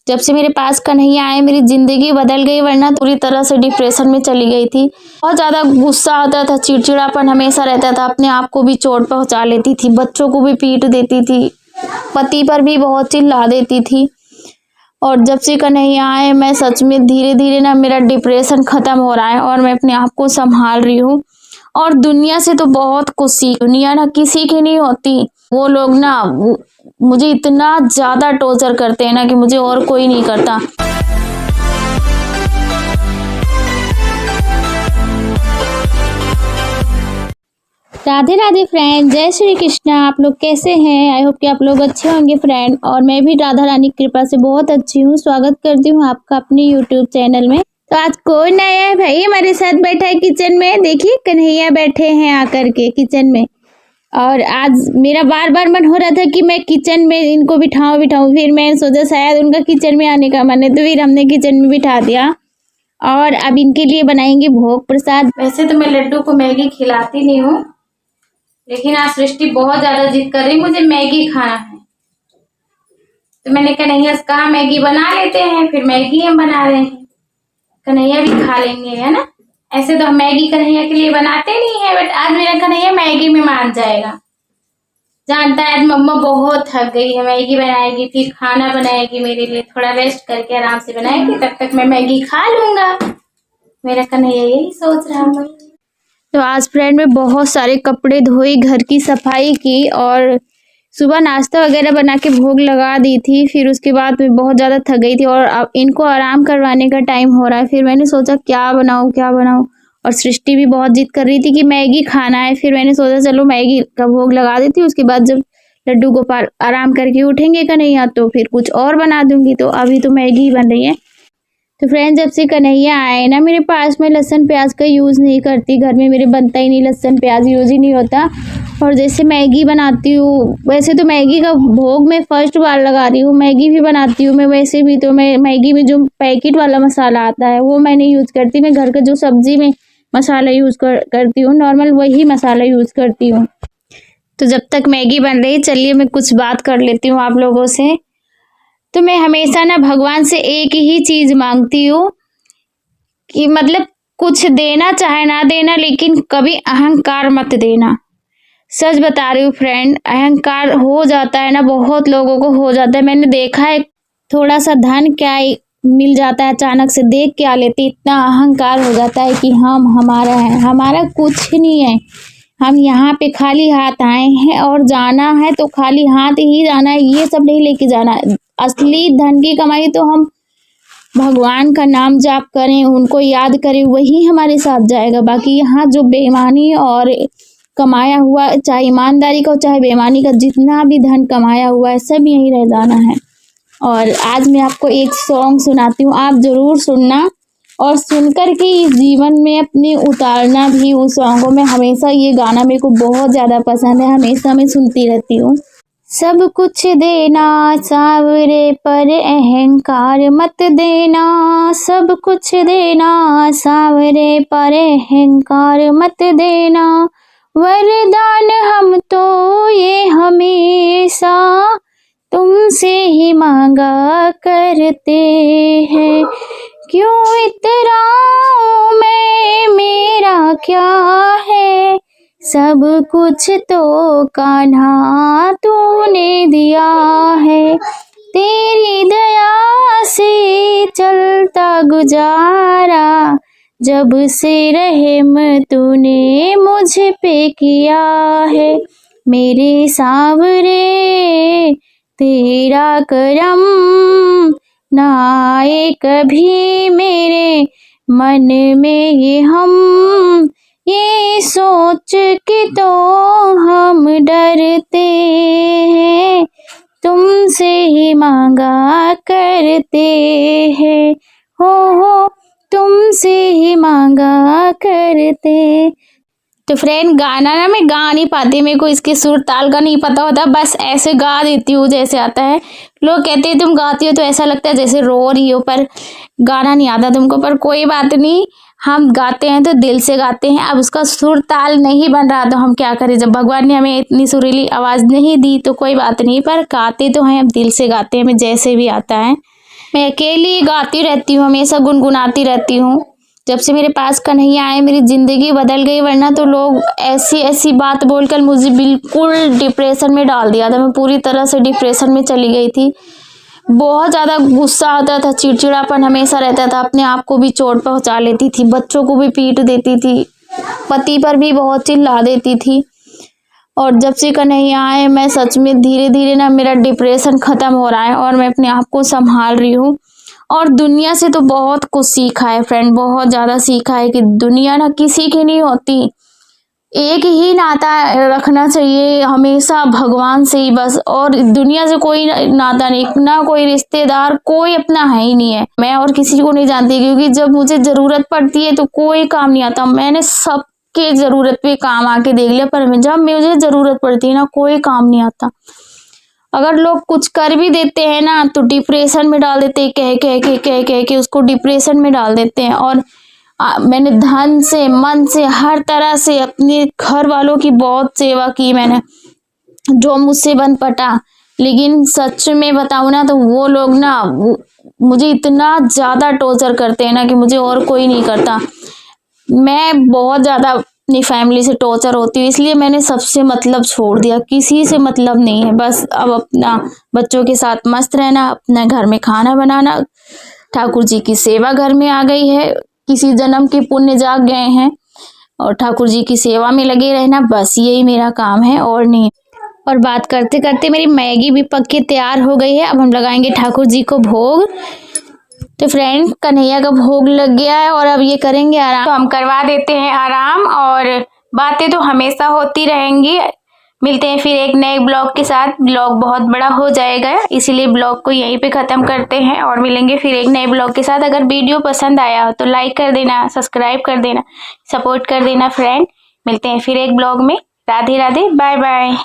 जब से मेरे पास कन्हैया आए मेरी ज़िंदगी बदल गई, वरना पूरी तरह से डिप्रेशन में चली गई थी। बहुत ज़्यादा गुस्सा आता था, चिड़चिड़ापन हमेशा रहता था, अपने आप को भी चोट पहुंचा लेती थी, बच्चों को भी पीट देती थी, पति पर भी बहुत चिल्ला देती थी। और जब से कन्हैया आए मैं सच में धीरे धीरे ना मेरा डिप्रेशन ख़त्म हो रहा है और मैं अपने आप को संभाल रही हूँ। और दुनिया से तो बहुत कुछ सीख, दुनिया ना किसी की नहीं होती। वो लोग ना मुझे इतना ज़्यादा टॉर्चर करते हैं ना कि मुझे और कोई नहीं करता। राधे राधे फ्रेंड, जय श्री कृष्णा। आप लोग कैसे हैं? आई होप कि आप लोग अच्छे होंगे फ्रेंड। और मैं भी राधा रानी की कृपा से बहुत अच्छी हूँ। स्वागत करती हूँ आपका अपने यूट्यूब चैनल में। तो आज कौन आया है भाई हमारे साथ बैठा है किचन में? देखिए कन्हैया बैठे हैं आकर के किचन में। और आज मेरा बार बार मन हो रहा था कि मैं किचन में इनको बिठाऊं। फिर मैंने सोचा शायद उनका किचन में आने का मन है, तो फिर हमने किचन में बिठा दिया। और अब इनके लिए बनाएंगे भोग प्रसाद। वैसे तो मैं लड्डू को मैगी खिलाती नहीं हूँ, लेकिन आज सृष्टि बहुत ज्यादा जिद कर रही, मुझे मैगी खाना है। तो मैंने कन्हैया से कहा मैगी बना लेते हैं, फिर मैगी हम बना रहे हैं, कन्हैया भी खा लेंगे, है ना। ऐसे तो हम मैगी कन्हैया के लिए बनाते नहीं है, बट आज मेरा कन्हैया मैगी में मान जाएगा। जानता है आज मम्मा बहुत थक गई है, मैगी बनाएगी फिर खाना बनाएगी मेरे लिए, थोड़ा रेस्ट करके आराम से बनाएगी, तब तक मैं मैगी खा लूंगा। मेरा कन्हैया यही सोच रहा है। तो आज फ्रेंड में बहुत सारे कपड़े धोई, घर की सफाई की और सुबह नाश्ता वगैरह बना के भोग लगा दी थी। फिर उसके बाद मैं बहुत ज़्यादा थक गई थी और अब इनको आराम करवाने का टाइम हो रहा है। फिर मैंने सोचा क्या बनाऊँ। और सृष्टि भी बहुत जिद कर रही थी कि मैगी खाना है। फिर मैंने सोचा चलो मैगी का भोग लगा देती हूँ, उसके बाद जब लड्डू गोपाल आराम करके उठेंगे कन्हैया तो फिर कुछ और बना दूँगी। तो अभी तो मैगी ही बन रही है। तो फ्रेंड जब से कन्हैया आए ना मेरे पास, मैं लहसुन प्याज का यूज़ नहीं करती, घर में मेरे बनता ही नहीं, लहसुन प्याज यूज़ ही नहीं होता। और जैसे मैगी बनाती हूँ, वैसे तो मैगी का भोग मैं फर्स्ट बार लगा रही हूँ, मैगी भी बनाती हूँ मैं। वैसे भी तो मैं मैगी में जो पैकेट वाला मसाला आता है वो मैं नहीं यूज़ करती, मैं घर का जो सब्जी में मसाला यूज़ करती हूँ, नॉर्मल वही मसाला यूज़ करती हूँ। तो जब तक मैगी बन रही, चलिए मैं कुछ बात कर लेती हूँ आप लोगों से। तो मैं हमेशा ना भगवान से एक ही चीज़ मांगती हूँ कि मतलब कुछ देना चाहे ना देना, लेकिन कभी अहंकार मत देना। सच बता रही हूँ फ्रेंड, अहंकार हो जाता है ना, बहुत लोगों को हो जाता है। मैंने देखा है थोड़ा सा धन क्या मिल जाता है, अचानक से देख क्या लेते, इतना अहंकार हो जाता है कि हम हमारा है। हमारा कुछ नहीं है, हम यहाँ पे खाली हाथ आए हैं और जाना है तो खाली हाथ ही जाना है, ये सब नहीं लेके जाना। असली धन की कमाई तो हम भगवान का नाम जाप करें, उनको याद करें, वही हमारे साथ जाएगा। बाकी यहाँ जो बेईमानी और कमाया हुआ, चाहे ईमानदारी का चाहे बेईमानी का, जितना भी धन कमाया हुआ है सब यहीं रह जाना है। और आज मैं आपको एक सॉन्ग सुनाती हूँ, आप ज़रूर सुनना और सुनकर के इस जीवन में अपने उतारना भी उस सॉन्ग को। मैं हमेशा ये गाना मेरे को बहुत ज़्यादा पसंद है, हमेशा मैं सुनती रहती हूँ। सब कुछ देना सावरे पर अहंकार मत देना, सब कुछ देना सावरे पर अहंकार मत देना। वरदान हम तो ये हमेशा तुमसे ही मांगा करते हैं, क्यों इतराऊं मैं, मेरा क्या है, सब कुछ तो कान्हा तूने दिया है। तेरी दया से चलता गुजारा, जब से रहम तूने मुझ पे किया है। मेरे सावरे तेरा करम ना आए कभी मेरे मन में ये हम, ये सोच के तो हम डरते हैं, तुमसे ही मांगा करते हैं, हो तुमसे ही मांगा करते। तो फ्रेंड गाना ना मैं गा नहीं पाती, मेरे को इसके सुर ताल का नहीं पता होता, बस ऐसे गा देती हूँ जैसे आता है। लोग कहते हैं तुम गाती हो तो ऐसा लगता है जैसे रो रही हो, पर गाना नहीं आता तुमको। पर कोई बात नहीं, हम गाते हैं तो दिल से गाते हैं। अब उसका सुर ताल नहीं बन रहा तो हम क्या करें, जब भगवान ने हमें इतनी सुरीली आवाज़ नहीं दी तो कोई बात नहीं, पर गाते तो हैं, हम दिल से गाते हैं, हमें जैसे भी आता है। मैं अकेली गाती रहती हूँ, हमेशा गुनगुनाती रहती हूँ। जब से मेरे पास कन्हैया आए मेरी ज़िंदगी बदल गई, वरना तो लोग ऐसी ऐसी बात बोलकर मुझे बिल्कुल डिप्रेशन में डाल दिया था। मैं पूरी तरह से डिप्रेशन में चली गई थी। बहुत ज़्यादा गुस्सा आता था, चिड़चिड़ापन हमेशा रहता था, अपने आप को भी चोट पहुंचा लेती थी, बच्चों को भी पीट देती थी, पति पर भी बहुत चिल्ला देती थी। और जब से कन्हैया आए मैं सच में धीरे धीरे ना मेरा डिप्रेशन ख़त्म हो रहा है और मैं अपने आप को संभाल रही हूँ। और दुनिया से तो बहुत कुछ सीखा है फ्रेंड, बहुत ज़्यादा सीखा है कि दुनिया ना किसी की नहीं होती। एक ही नाता रखना चाहिए हमेशा, भगवान से ही बस, और दुनिया से कोई नाता नहीं, ना कोई रिश्तेदार, कोई अपना है ही नहीं है। मैं और किसी को नहीं जानती, क्योंकि जब मुझे ज़रूरत पड़ती है तो कोई काम नहीं आता। मैंने सबके ज़रूरत पे काम आके देख लिया, पर जब मुझे ज़रूरत पड़ती है ना कोई काम नहीं आता। अगर लोग कुछ कर भी देते हैं ना तो डिप्रेशन में डाल देते हैं, कह के उसको डिप्रेशन में डाल देते हैं। और मैंने धन से, मन से, हर तरह से अपने घर वालों की बहुत सेवा की मैंने, जो मुझसे बन पटा। लेकिन सच में बताऊँ ना तो वो लोग ना मुझे इतना ज़्यादा टॉर्चर करते हैं ना कि मुझे और कोई नहीं करता। मैं बहुत ज़्यादा अपनी फैमिली से टॉर्चर होती हूँ, इसलिए मैंने सबसे मतलब छोड़ दिया, किसी से मतलब नहीं है। बस अब अपना बच्चों के साथ मस्त रहना, अपने घर में खाना बनाना, ठाकुर जी की सेवा घर में आ गई है, किसी जन्म के पुण्य जाग गए हैं और ठाकुर जी की सेवा में लगे रहना, बस यही मेरा काम है और नहीं। और बात करते करते मेरी मैगी भी पक के तैयार हो गई है। अब हम लगाएंगे ठाकुर जी को भोग। तो फ्रेंड कन्हैया का भोग लग गया है और अब ये करेंगे आराम, तो हम करवा देते हैं आराम। और बातें तो हमेशा होती रहेंगी। मिलते हैं फिर एक नए ब्लॉग के साथ। ब्लॉग बहुत बड़ा हो जाएगा, इसीलिए ब्लॉग को यहीं पे ख़त्म करते हैं और मिलेंगे फिर एक नए ब्लॉग के साथ। अगर वीडियो पसंद आया हो तो लाइक कर देना, सब्सक्राइब कर देना, सपोर्ट कर देना फ्रेंड। मिलते हैं फिर एक ब्लॉग में। Radhe Radhe, bye bye.